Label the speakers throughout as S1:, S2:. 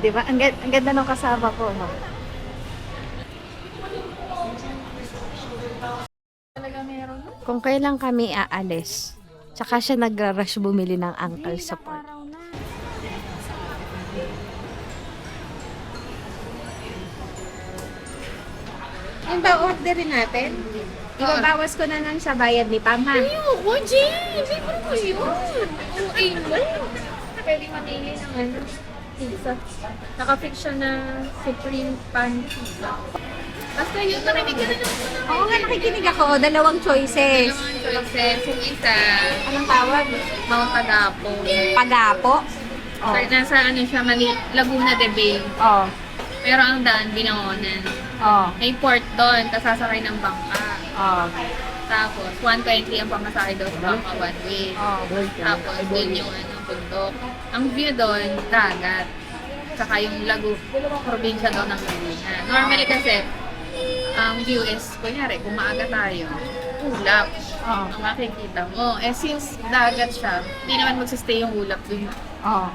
S1: di ba? Ang ganda ng kasama ko, no? Kung kailan kami aalis, tsaka siya nagra-rush bumili ng uncle sa port.
S2: Yung ba orderin natin? Ibabawas ko na lang sa bayad ni Pam, ha?
S3: Ayoko, Jane! Libre ko yun! Okay mo. Pwede mamili ng ano, pizza. Naka-fix siya na Supreme Pan Pizza. Basta yun, narinig ka na naman ko na.
S2: Oo nga, nakikinig ako. Dalawang choices.
S3: Dalawang choices. Yung isa,
S2: Anong tawag?
S3: Mount Pagapo.
S2: Pagapo?
S3: So, nasa ano siya, Laguna de Bay.
S2: Oh.
S3: Pero ang daan, Binangonan.
S2: Oh.
S3: May port doon, tapos sasakay ng bangka.
S2: Oh.
S3: Tapos, 120 ang pamasahe daw sa bangka one way.
S2: Oh.
S3: Tapos, doon yung ano, bundok. Ang view doon, dagat. Saka yung probinsya daw ng Laguna. Normally kasi, ang view is, kunyari, kung maaga tayo, ulap.
S2: Oh.
S3: Ang makikita mo. Eh, since dagat siya, hindi naman magsistay yung ulap doon.
S2: Oh.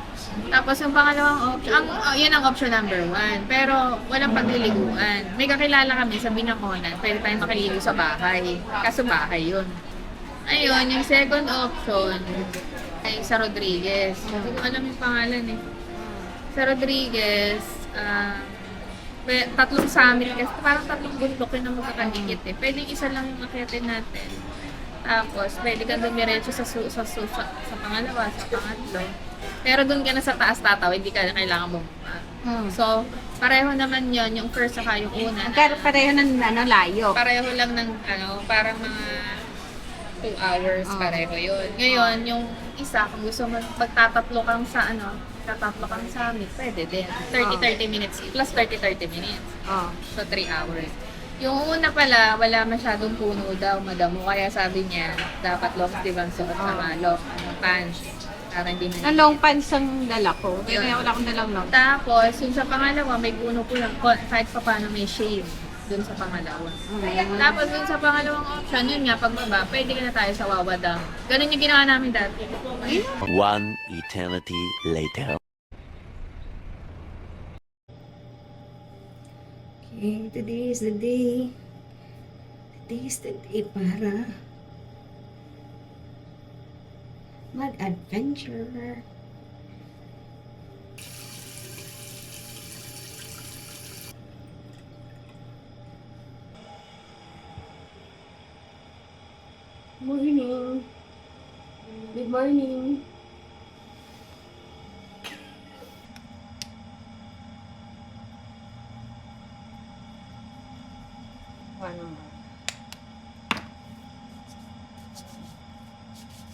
S3: Tapos yung pangalawang option, yun ang option number 1. Pero walang pagliliguan. May kakilala kami sa Binangonan, pwede tayong makiligo sa bahay. Kaso bahay yun. Ayun, yung second option ay sa Rodriguez. Hindi ko alam yung pangalan eh. Sa Rodriguez, tatlong summit kasi parang tatlong bundok yun ang magkakadikit eh. Pwedeng isa lang yung akyatin natin. Tapos, pwede kang dumiretso sa pangalawa, sa pangatlo. Pero doon ka na sa taas tataw, hindi ka na kailangan bumaba. So, pareho naman yon yung first saka yung una.
S2: Pero pareho ng ano, layo.
S3: Pareho lang ng ano, parang mga 2 hours, pareho yun. Ngayon, yung isa, kung gusto magtatatlo kang sa ano, tatatlo kang sa summit, pwede din. 30 minutes, plus 30 minutes.
S2: Oh.
S3: So, 3 hours. Yung una pala, wala masyadong puno daw, madamo. Kaya sabi niya, dapat long sleeve ang suot sa pants. Para hindi na.
S2: Ang long pants ang dala ko.
S3: Yun.
S2: Kaya wala akong dalang long.
S3: Tapos, yung sa pangalawa, may puno po lang. Kahit pa paano may shade dun sa pangalawa. Tapos, dun sa pangalawang option, yun nga, pagbaba, pwede ka na tayo sa Wawa Dam. Ganun yung ginawa namin dati.
S4: One eternity later.
S2: Okay, today is the day. Today is the day para mag-adventure. Morning. Good morning. Ano?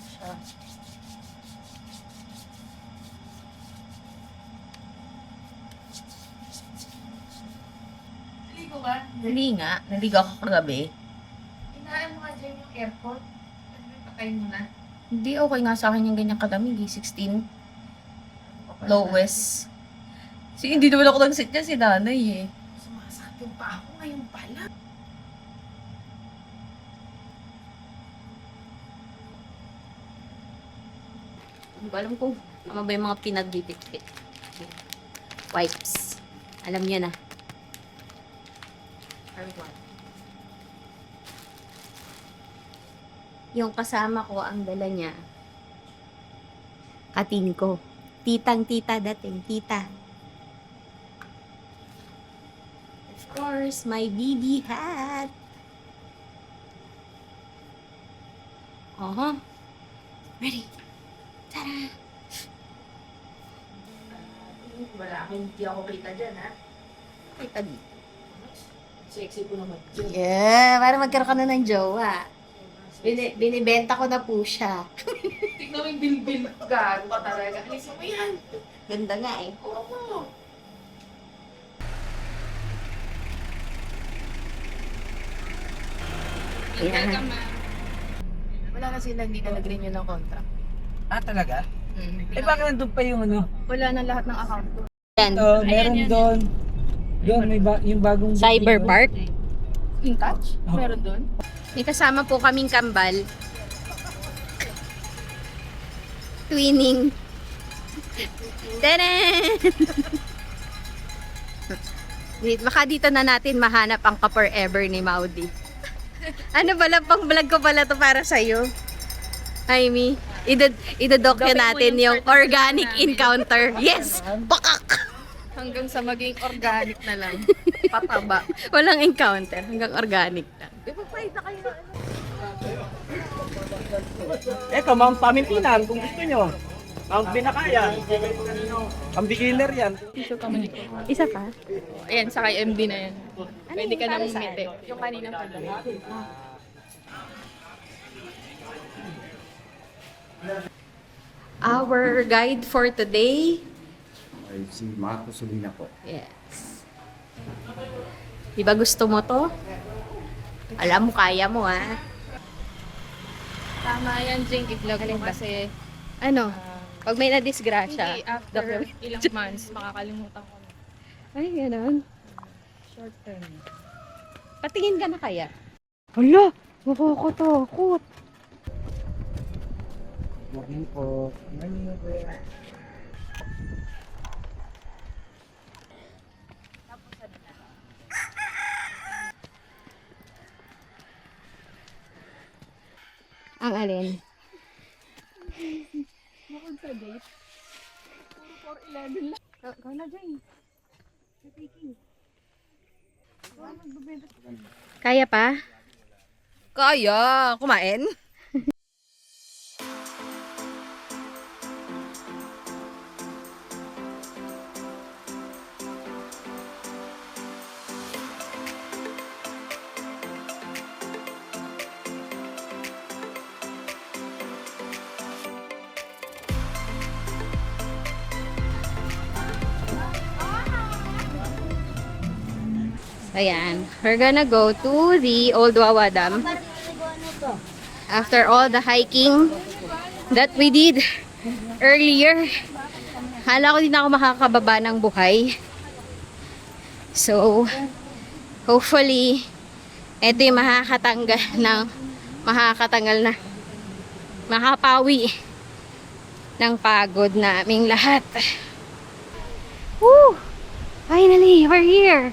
S2: Siya.
S3: Naligo ka?
S5: Dali nga. Naligo ako kagabi.
S3: Inaan mo nga dyan yung aircon. Ano yung patayin mo na?
S5: Hindi okay nga sa akin yung ganyan kalamig. 16. Lowest. Hindi naman ako nag-sit niya si nanay eh.
S3: Sumasakit yung pa ako ngayon pala.
S5: Hindi ko alam kung ano ba yung mga pinagdidikit. Wipes. Alam niya na. Yung kasama ko, ang dala niya, katin ko. Titang-tita dating. Tita. Of course, my BB hat. Ready? Tara!
S3: Wala akong hindi ako kita dyan, ha?
S5: Kita dito.
S3: Sexy ko naman.
S5: Yeah, para magkaroon ka na ng jowa. Binibenta ko na po siya.
S3: Tignan mo yung bilbil. Gago ka talaga. Alisin mo yan.
S5: Ganda nga eh.
S3: Oo mo.
S5: Ayan.
S1: Wala na sila, hindi na nag-renew ng contract.
S6: Ah, talaga? Eh, bakit nandun pa yung ano?
S1: Wala na lahat ng account ko.
S5: Yan.
S6: Meron doon. Doon, may yung bagong...
S5: Cyber Park.
S1: In touch?
S6: Oh.
S1: Meron doon?
S5: May kasama po kaming kambal. Twinning. Tadaan!
S1: Baka dito na natin mahanap ang ka-forever ni Maudi. Ano pala, pang vlog ko pala to para sa'yo. Jaime, idodocument natin yung organic encounter. Yes! Pakak!
S3: Hanggang sa maging organic na lang. Pataba.
S1: Walang encounter, hanggang organic lang.
S6: Eto, Mount Pamintinan, kung gusto nyo. Mount Binakayan. Ang beginner yan.
S1: Isa pa?
S3: Ayan, sa kay MD na yan. Pwede ka na umiti. Yung kaninang pagdala.
S1: Our guide for today.
S7: Ay, si Marco Solina po.
S1: Yes. Di ba gusto mo to? Alam mo, kaya mo ah.
S3: Tama yan, Jing. I-vlog mo kasi
S1: Ano? Pag may nadisgrasya.
S3: hindi, after ilang months, makakalimutan ko na.
S1: Ay, gano'n.
S3: Short term.
S1: Patingin ka na kaya? Hala! Nakakatakot.
S6: Morning po. Morning po.
S1: Ang alin?
S3: Bukod sa date, puro 4-11 lang.
S1: Go na, Jane. Kaya pa?
S2: Kaya, kumain?
S1: Ayan. We're gonna go to the Old Wawa Dam. After all the hiking that we did earlier, hala ko din ako makakababa ng buhay. So, hopefully, ito yung makakatanggal na, makapawi ng pagod naming lahat. Woo! Finally, we're here!